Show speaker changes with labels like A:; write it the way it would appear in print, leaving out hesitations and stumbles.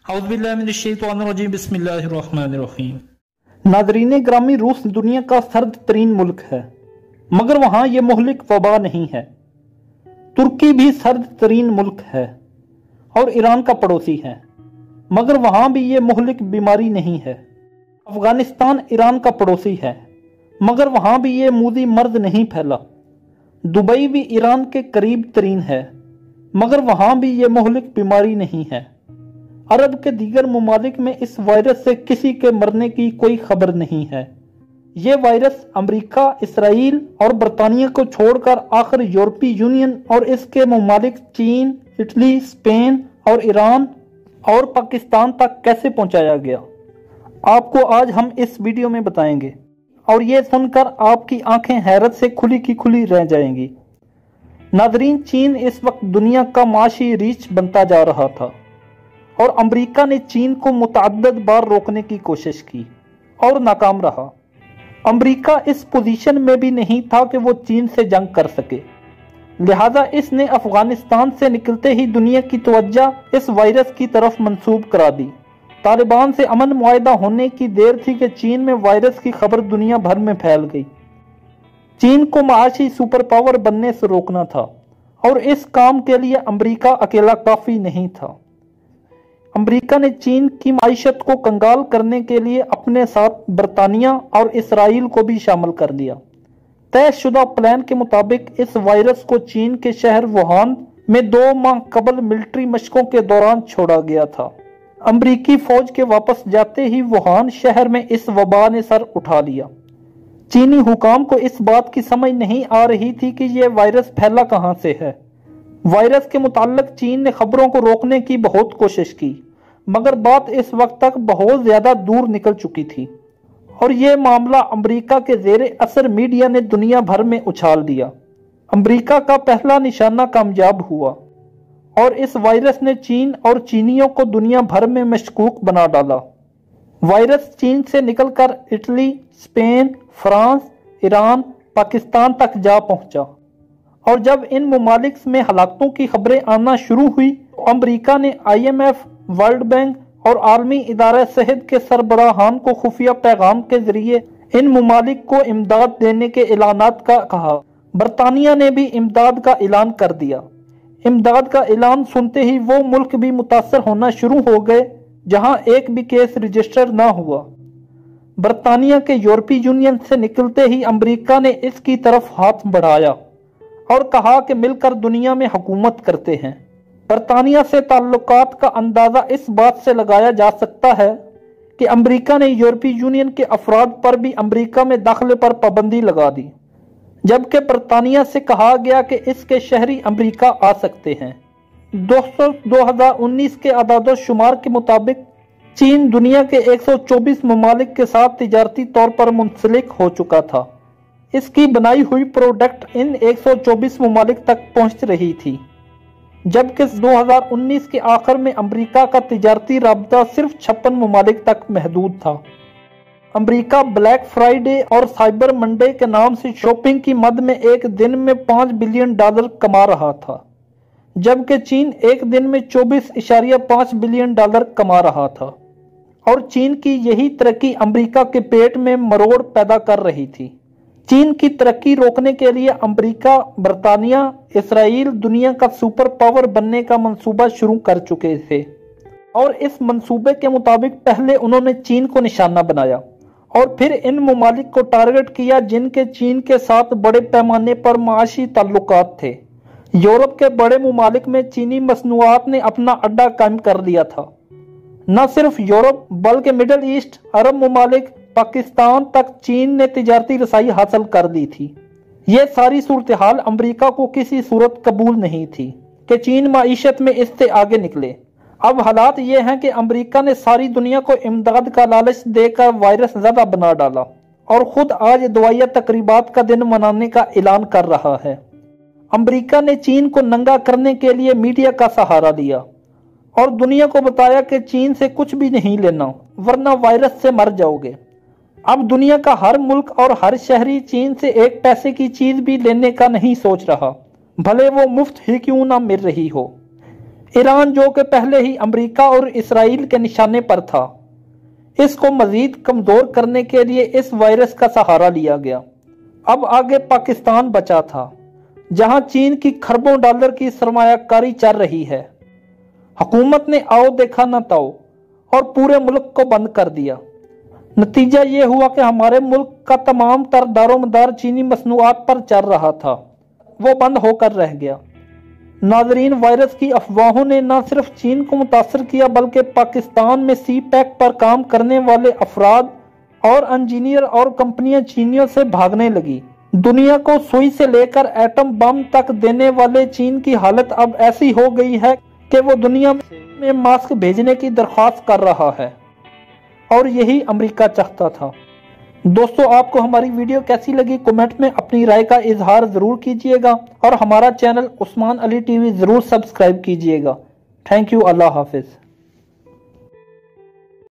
A: औज़ुबिल्लाहि बिस्मिल्लाहिर्रहमानिर्रहीम।
B: नाज़रीन ग्रामी, रूस दुनिया का सर्द तरीन मुल्क है, मगर वहाँ ये मुहलिक वबा नहीं है। तुर्की भी सर्द तरीन मुल्क है और ईरान का पड़ोसी है, मगर वहाँ भी ये मुहलिक बीमारी नहीं है। अफगानिस्तान ईरान का पड़ोसी है, मगर वहाँ भी ये मूदी मर्द नहीं फैला। दुबई भी ईरान के करीब तरीन है, मगर वहाँ भी ये मुहलिक बीमारी नहीं है। अरब के दीगर ममालिक में इस वायरस से किसी के मरने की कोई खबर नहीं है। ये वायरस अमेरिका, इसराइल और बरतानिया को छोड़कर आखिर यूरोपीय यूनियन और इसके ममालिक चीन, इटली, स्पेन और ईरान और पाकिस्तान तक कैसे पहुंचाया गया, आपको आज हम इस वीडियो में बताएंगे, और ये सुनकर आपकी आंखें हैरत से खुली की खुली रह जाएंगी। नाज़रीन, चीन इस वक्त दुनिया का माशी रीच बनता जा रहा था और अमेरिका ने चीन को मुतअद्दिद बार रोकने की कोशिश की और नाकाम रहा। अमेरिका इस पोजीशन में भी नहीं था कि वो चीन से जंग कर सके, लिहाजा इसने अफगानिस्तान से निकलते ही दुनिया की तवज्जो इस वायरस की तरफ मंसूब करा दी। तालिबान से अमन मुआहदा होने की देर थी कि चीन में वायरस की खबर दुनिया भर में फैल गई। चीन को माशी सुपर पावर बनने से रोकना था और इस काम के लिए अमेरिका अकेला काफ़ी नहीं था। अमेरिका ने चीन की माईशत को कंगाल करने के लिए अपने साथ बरतानिया और इसराइल को भी शामिल कर दिया। तयशुदा प्लान के मुताबिक इस वायरस को चीन के शहर वुहान में 2 माह कबल मिलिट्री मशकों के दौरान छोड़ा गया था। अमरीकी फौज के वापस जाते ही वुहान शहर में इस वबा ने सर उठा लिया। चीनी हुकाम को इस बात की समझ नहीं आ रही थी कि यह वायरस फैला कहां से है। वायरस के मुताल्लिक चीन ने खबरों को रोकने की बहुत कोशिश की, मगर बात इस वक्त तक बहुत ज्यादा दूर निकल चुकी थी और यह मामला अमेरिका के ज़ेरे असर मीडिया ने दुनिया भर में उछाल दिया। अमेरिका का पहला निशाना कामयाब हुआ और इस वायरस ने चीन और चीनियों को दुनिया भर में मशकूक बना डाला। वायरस चीन से निकलकर Italy, Spain, France, Iran, Pakistan तक जा पहुंचा और जब इन ममालिक में हलाकतों की खबरें आना शुरू हुई तो अमेरिका ने IMF, वर्ल्ड बैंक और आलमी इदारा सेहत के सरबराहान को खुफिया पैगाम के जरिए इन ममालिक को इमदाद देने के ऐलानात का कहा। बरतानिया ने भी इमदाद का ऐलान कर दिया। इमदाद का ऐलान सुनते ही वो मुल्क भी मुतासर होना शुरू हो गए जहां एक भी केस रजिस्टर ना हुआ। बरतानिया के यूरोपीय यूनियन से निकलते ही अमेरिका ने इसकी तरफ हाथ बढ़ाया और कहा कि मिलकर दुनिया में हुकूमत करते हैं। बरतानिया से ताल्लुकात का अंदाजा इस बात से लगाया जा सकता है कि अमेरिका ने यूरोपीय यूनियन के अफराद पर भी अमेरिका में दाखिले पर पाबंदी लगा दी, जबकि बरतानिया से कहा गया कि इसके शहरी अमेरिका आ सकते हैं। 2019 के आदाद-ओ-शुमार के मुताबिक चीन दुनिया के 124 ममालिक के साथ तिजारती तौर पर मुंसलिक हो चुका था। इसकी बनाई हुई प्रोडक्ट इन 124 ममालिक तक पहुंच रही थी, जबकि 2019 के आखिर में अमेरिका का तिजारती राब्ता सिर्फ 56 ममालिक तक महदूद था। अमेरिका ब्लैक फ्राइडे और साइबर मंडे के नाम से शॉपिंग की मद में एक दिन में $5 बिलियन कमा रहा था, जबकि चीन एक दिन में $24.5 बिलियन कमा रहा था और चीन की यही तरक्की अमेरिका के पेट में मरोड़ पैदा कर रही थी। चीन की तरक्की रोकने के लिए अमेरिका, बरतानिया, इसराइल दुनिया का सुपर पावर बनने का मंसूबा शुरू कर चुके थे और इस मंसूबे के मुताबिक पहले उन्होंने चीन को निशाना बनाया और फिर इन ममालिक को टारगेट किया जिनके चीन के साथ बड़े पैमाने पर माशी ताल्लुकात थे। यूरोप के बड़े ममालिक में चीनी मसनूआत ने अपना अड्डा कायम कर लिया था। न सिर्फ यूरोप बल्कि मिडल ईस्ट, अरब ममालिक, पाकिस्तान तक चीन ने तिजारती रसाई हासिल कर ली थी। यह सारी सूरत हाल अमेरिका को किसी सूरत कबूल नहीं थी कि चीन माईशत में इससे आगे निकले। अब हालात ये हैं कि अमेरिका ने सारी दुनिया को इमदाद का लालच देकर वायरस ज़्यादा बना डाला और खुद आज दवाइया तकरीबात का दिन मनाने का ऐलान कर रहा है। अमेरिका ने चीन को नंगा करने के लिए मीडिया का सहारा लिया और दुनिया को बताया कि चीन से कुछ भी नहीं लेना वरना वायरस से मर जाओगे। अब दुनिया का हर मुल्क और हर शहरी चीन से एक पैसे की चीज भी लेने का नहीं सोच रहा, भले वो मुफ्त ही क्यों ना मिल रही हो। ईरान जो कि पहले ही अमेरिका और इसराइल के निशाने पर था, इसको मजीद कमजोर करने के लिए इस वायरस का सहारा लिया गया। अब आगे पाकिस्तान बचा था, जहां चीन की खरबों डॉलर की सरमायाकारी चल रही है। हुकूमत ने आओ देखा न ताओ और पूरे मुल्क को बंद कर दिया। नतीजा ये हुआ कि हमारे मुल्क का तमाम तर दारोमदार चीनी मसनूआत पर चल रहा था, वो बंद होकर रह गया। नाजरीन, वायरस की अफवाहों ने न सिर्फ चीन को मुतासर किया बल्कि पाकिस्तान में सी पैक पर काम करने वाले अफराद और इंजीनियर और कंपनियां चीनियों से भागने लगी। दुनिया को सुई से लेकर एटम बम तक देने वाले चीन की हालत अब ऐसी हो गई है कि वो दुनिया में मास्क भेजने की दरख्वास्त कर रहा है, और यही अमेरिका चाहता था। दोस्तों, आपको हमारी वीडियो कैसी लगी कमेंट में अपनी राय का इजहार जरूर कीजिएगा और हमारा चैनल उस्मान अली टीवी जरूर सब्सक्राइब कीजिएगा। Thank you. Allah Hafiz.